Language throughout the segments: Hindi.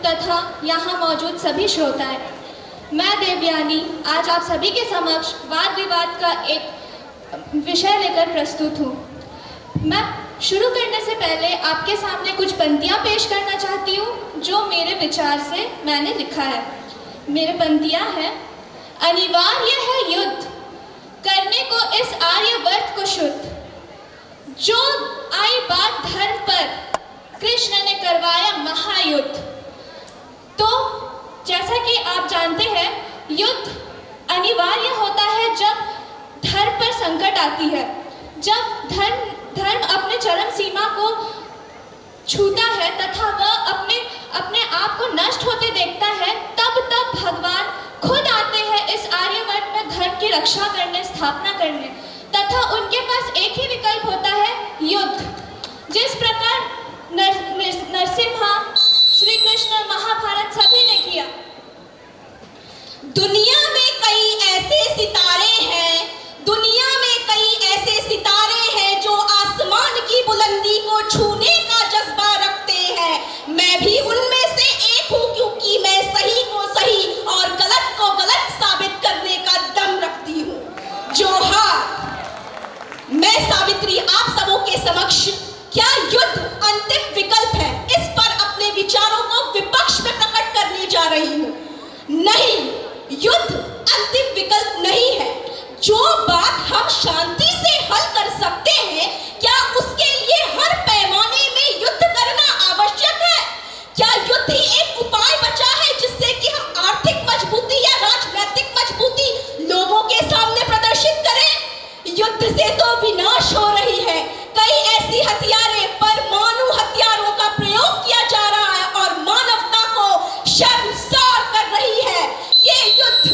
तथा यहाँ मौजूद सभी श्रोताएं, मैं देवयानी आज आप सभी के समक्ष वाद विवाद का एक विषय लेकर प्रस्तुत हूँ। मैं शुरू करने से पहले आपके सामने कुछ पंक्तियाँ पेश करना चाहती हूँ जो मेरे विचार से मैंने लिखा है। मेरे पंक्तियाँ हैं, अनिवार्य है युद्ध करने को इस आर्यवर्त को शुद्ध, जो आई बात धर्म पर कृष्ण ने करवाया महायुद्ध। तो जैसा कि आप जानते हैं, युद्ध अनिवार्य होता है जब धर्म पर संकट आती है, जब धर्म अपने चरम सीमा को छूता है तथा वह अपने आप को नष्ट होते देखता है, तब भगवान खुद आते हैं इस आर्यवर्त में धर्म की रक्षा करने, स्थापना करने, तथा उनके पास एक ही विकल्प होता है, युद्ध। जिस प्रकार नरसिम्हा, श्री कृष्ण, महाभारत सभी ने किया। दुनिया में कई ऐसे सितारे हैं, दुनिया में कई ऐसे सितारे हैं जो आसमान की बुलंदी को छूने का जज्बा रखते हैं। मैं भी उनमें से एक हूँ, क्योंकि मैं सही को सही और गलत को गलत साबित करने का दम रखती हूँ। जोहार। मैं सावित्री आप सबों के समक्ष क्या युद्ध अंतिम विकल्प है, इस पर अपने विचारों को विपक्ष में प्रकट करने जा रही हूँ। नहीं, युद्ध अंतिम विकल्प नहीं है। जो बात हम शांति से हल कर सकते हैं, क्या उसके लिए हर पैमाने में युद्ध करना आवश्यक है? क्या युद्ध ही एक उपाय बचा है जिससे कि हम आर्थिक मजबूती या राजनीतिक मजबूती लोगों के सामने प्रदर्शित करें? युद्ध से तो विनाश हो रही है। कई ऐसी हथियारें, परमाणु हथियारों का प्रयोग किया जा रहा है और मानवता को शर्मसार कर रही है ये युद्ध।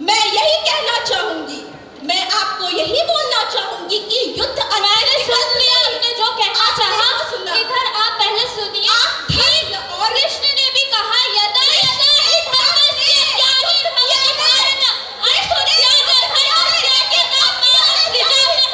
मैं यही कहना चाहूंगी, मैं आपको यही बोलना चाहूंगी कि युद्ध मैंने सुन लिया आपने जो कहना चाहा, इधर आप पहले सुनिए। और कृष्ण ने भी कहा, यदा यदा हि धर्मस्य ग्लानिर्भवति भारत, अर्थात के नाम में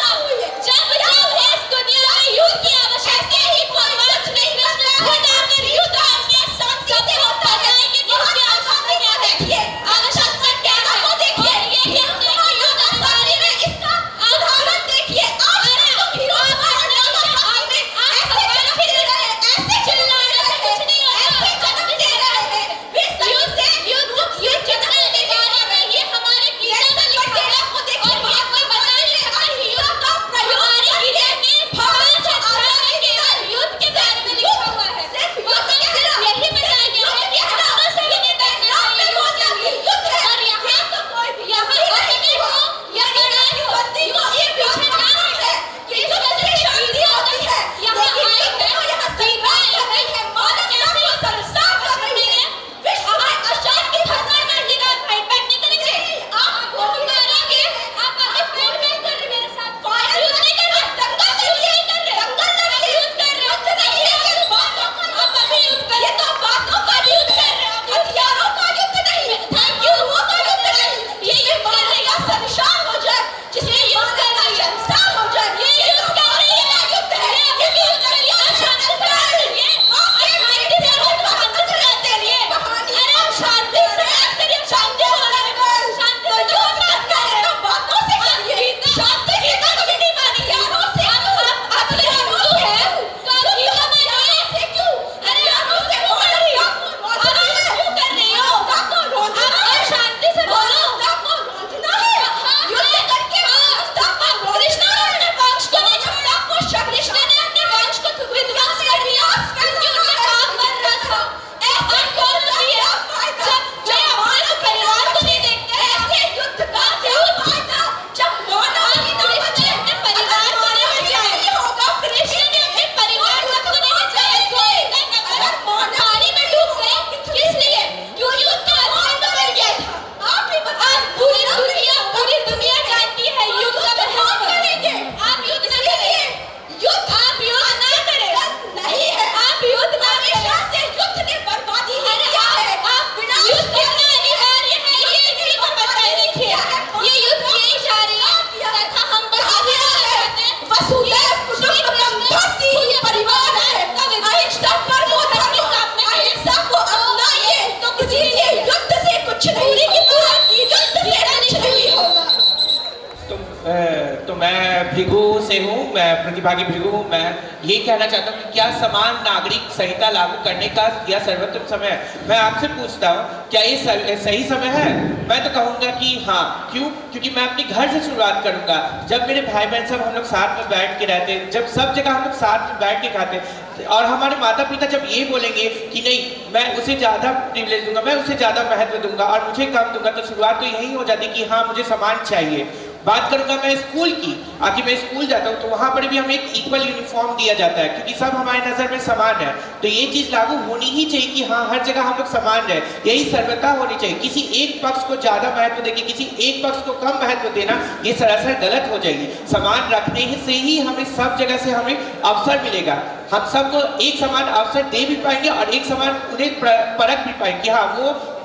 भृगु से हूँ, मैं प्रतिभागी भृगु हूँ। मैं ये कहना चाहता हूँ कि क्या समान नागरिक संहिता लागू करने का यह सर्वोत्तम समय है? मैं आपसे पूछता हूँ, क्या ये सही समय है? मैं तो कहूँगा कि हाँ। क्यों? क्योंकि मैं अपने घर से शुरुआत करूँगा। जब मेरे भाई बहन सब हम लोग साथ में बैठ के रहते, जब सब जगह हम लोग साथ में बैठ के खाते, और हमारे माता पिता जब ये बोलेंगे कि नहीं मैं उसे ज़्यादा प्रिविलेज दूंगा, मैं उसे ज़्यादा महत्व दूंगा और मुझे कम दूंगा, तो शुरुआत तो यही हो जाती कि हाँ मुझे समान चाहिए। बात करूंगा मैं स्कूल की, आखिर मैं स्कूल जाता हूँ तो वहाँ पर भी हमें एक इक्वल यूनिफॉर्म दिया जाता है क्योंकि सब हमारी नज़र में समान है। तो ये चीज़ लागू होनी ही चाहिए कि हाँ हर जगह हम लोग समान रहे, यही सर्वता होनी चाहिए। किसी एक पक्ष को ज़्यादा महत्व देके किसी एक पक्ष को कम महत्व देना ये सरासर गलत हो जाएगी। समान रखने से ही हमें सब जगह से हमें अवसर मिलेगा, हम सबको एक समान अवसर दे भी पाएंगे और एक समान उन्हें परख भी पाएंगे कि हाँ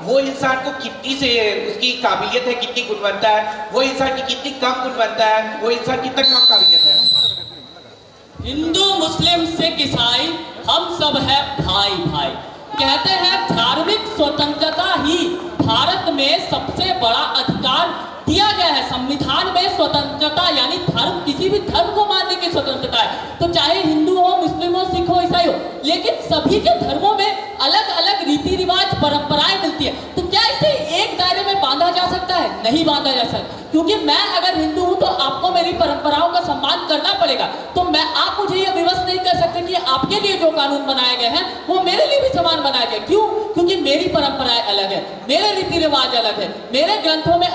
वो इंसान को कितनी से उसकी काबिलियत है, कितनी गुणवत्ता है, वो इंसान की कितनी कम गुणवत्ता है, वो इंसान कितना कम काबिलियत है। हिंदू मुस्लिम सिख ईसाई हम सब है भाई भाई। कहते हैं धार्मिक स्वतंत्रता ही भारत में सबसे बड़ा अधिकार दिया गया है। संविधान में स्वतंत्रता यानी धर्म, किसी भी धर्म को मानने की स्वतंत्रता है। तो चाहे हिंदू हो, मुस्लिम हो, सिख हो, ईसाई हो, लेकिन सभी के धर्मों में अलग अलग रीति रिवाज परंपराएं मिलती है। तो क्या इसे एक दायरे में बांधा जा सकता है? नहीं बांधा जा सकता, क्योंकि मैं अगर हिंदू हूं तो आपको मेरी परंपराओं का सम्मान करना पड़ेगा। तो आप मुझे यह विवश नहीं कर सकते कि आपके लिए जो कानून बनाए गए हैं वो मेरे लिए भी समान बनाए गए। क्यों? क्योंकि मेरी परंपराएं अलग है, मेरे रीति रिवाज अलग है, मेरे ग्रंथों में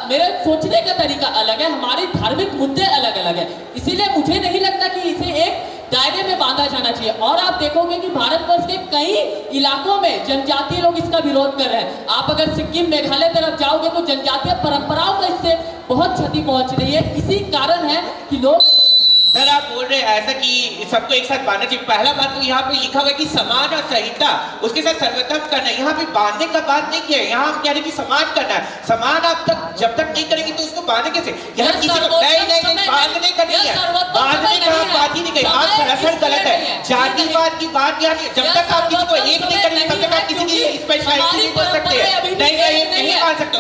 मेरे सोचने का तरीका अलग है, हमारे धार्मिक मुद्दे अलग अलग है। इसीलिए मुझे नहीं लगता कि इसे एक दायरे में बांधा जाना चाहिए। और आप देखोगे कि भारतवर्ष के कई इलाकों में जनजातीय लोग इसका विरोध कर रहे हैं। आप अगर सिक्किम, मेघालय तरफ जाओगे तो जनजातीय परंपराओं को इससे बहुत क्षति पहुंच रही है। इसी कारण है कि लोग सर आप बोल रहे हैं ऐसा कि सबको एक साथ बांधना चाहिए। पहला बात तो यहाँ पे लिखा हुआ है कि समान और संहिता उसके साथ सर्वोत्तम करना है। यहाँ पे बांधने का बात नहीं किया है, यहाँ हम कह रहे हैं कि समान करना है। समान आप तक जब तक नहीं करेंगे तो उसको बांधे कैसे? यहाँ किसी को नहीं बांधने का नहीं है, बांधने का बात ही नहीं कही। आप सरासर गलत है। जातिवाद की बात यहाँ नहीं, जब तक आप किसी को एक नहीं करेंगे तब तक आप किसी की स्पेशलिटी नहीं बोल सकते। नहीं मान सकते।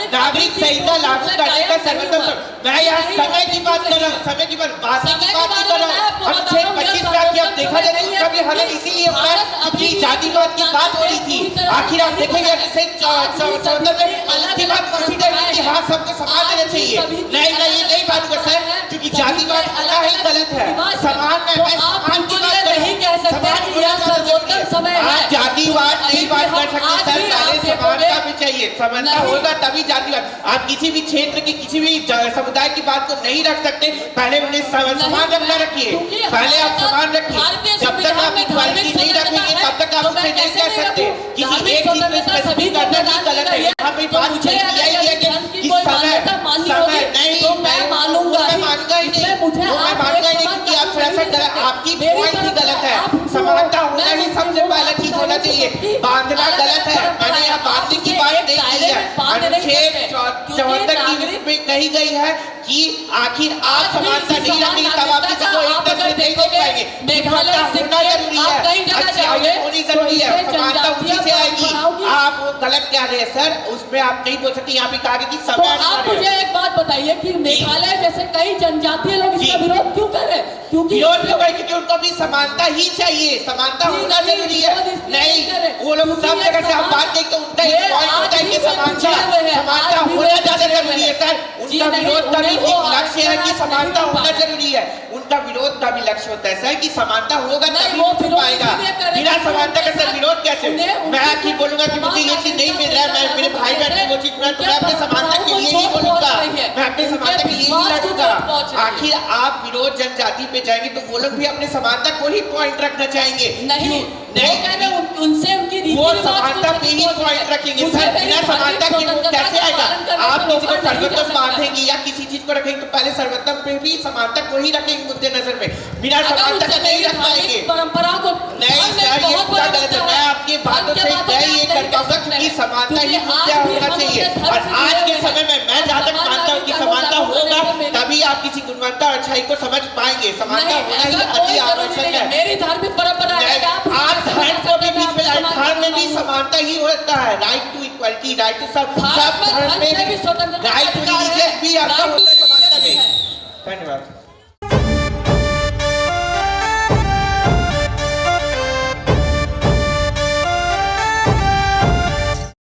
नागरिक संहिता लागू करने का सर्वोत्तम, मैं यहाँ समय की बात कर रहा हूँ, समय की बात नहीं कर रहा हूँ। हम 25 लाख की अब देखा जाए तो उसका भी हल इसीलिए होता है क्योंकि जातिवाद की बात हो रही थी। आखिर आप देखेंगे जैसे 14 में उसके बाद कंसीडर कि हाँ सबको समान देना चाहिए। नहीं ये नहीं बात कर सर, क्योंकि जातिवाद पूरा ही गलत है। समान में मैं समान की बात नहीं कह सकते कि यह सर्वोत्तम समय है। जातिवाद नहीं बात कर सकते सर, पहले समानता भी चाहिए। समानता होगा तभी जातिवाद। आप किसी भी क्षेत्र की किसी भी समुदाय की बात को नहीं रख सकते, पहले उन्हें समान रखना रखिए, पहले आप समान रखिए। जब तक आप इक्वालिटी नहीं रखेंगे तब तक आप उसे नहीं कह सकते। किसी एक चीज में स्पेसिफिक करना भी गलत है। यहाँ पे बात यही है कि समय नहीं, मैं मानूंगा ही नहीं, मैं मानूंगा ही नहीं क्योंकि आप सरासर गलत, आपकी पॉइंट ही गलत है। समानता होना ही सबसे पहला चीज होना चाहिए, बांधना गलत है। मैंने यहाँ बांधने की बात नहीं की है। अनुच्छेद 74 की उसमें कही गई है कि आखिर आप समानता नहीं रखेंगे तब आप किसी को एक तरह से नहीं देख पाएंगे। मेघालय होना जरूरी है, होनी जरूरी है, समानता उसी से आएगी। आप वो गलत कह रहे हैं सर, उसमें आप नहीं बोल सकते। यहाँ पे कहा कि समय। आप मुझे एक बात बताइए कि मेघालय जैसे कई जनजातीय लोग इसका विरोध क्यों कर रहे हैं? विरोध क्यों करें? क्योंकि उनको भी समानता ही चाहिए, समानता होना जरूरी है। नहीं वो लोग सब जगह से आप बात देखते उनका एक पॉइंट होता है कि समानता होना ज्यादा जरूरी है सर। उनका विरोध का भी एक लक्ष्य है कि समानता होना जरूरी है। उनका विरोध का भी लक्ष्य होता है सर कि समानता होगा तभी हो पाएगा। बिना समानता का सर विरोध कैसे? मैं आखिर बोलूंगा कि मुझे ये चीज नहीं मिल रहा है, मैं मेरे भाई बहन को वो चीज मिला तो मैं अपने समानता के लिए ही बोलूंगा, मैं अपने समानता के लिए ही लड़ूंगा। आखिर आप विरोध जनजाति पे जाएंगे तो वो लोग भी अपने समानता को ही पॉइंट रखना चाहेंगे। नहीं उनसे उनकी वो समानता पे ही पॉइंट रखेंगे सर। बिना समानता के वो कैसे आएगा? आप किसी को सर्वोत्तम बांधेंगे या किसी चीज को रखेंगे तो पहले सर्वोत्तम पे भी समानता को ही रखेंगे मुद्दे नजर में, बिना समानता के नहीं रख पाएंगे। परंपरा को नहीं सर ये पूरा गलत है। मैं आपकी बातों से ये करता हूँ क्योंकि समानता ही मुद्दा होना चाहिए। और आज के समय में मैं जहाँ तक मानता हूँ कि समानता होगा तभी आप किसी गुणवत्ता और अच्छाई को समझ पाएंगे। समानता होना ही अति आवश्यक है। मेरी धार्मिक परंपरा आप धर्म को भी बीच में धर्म में भी समानता ही होता है। Right to equality, right to सब धर्म में राइट टू रिलीजियस भी आपका होता है समानता में। धन्यवाद।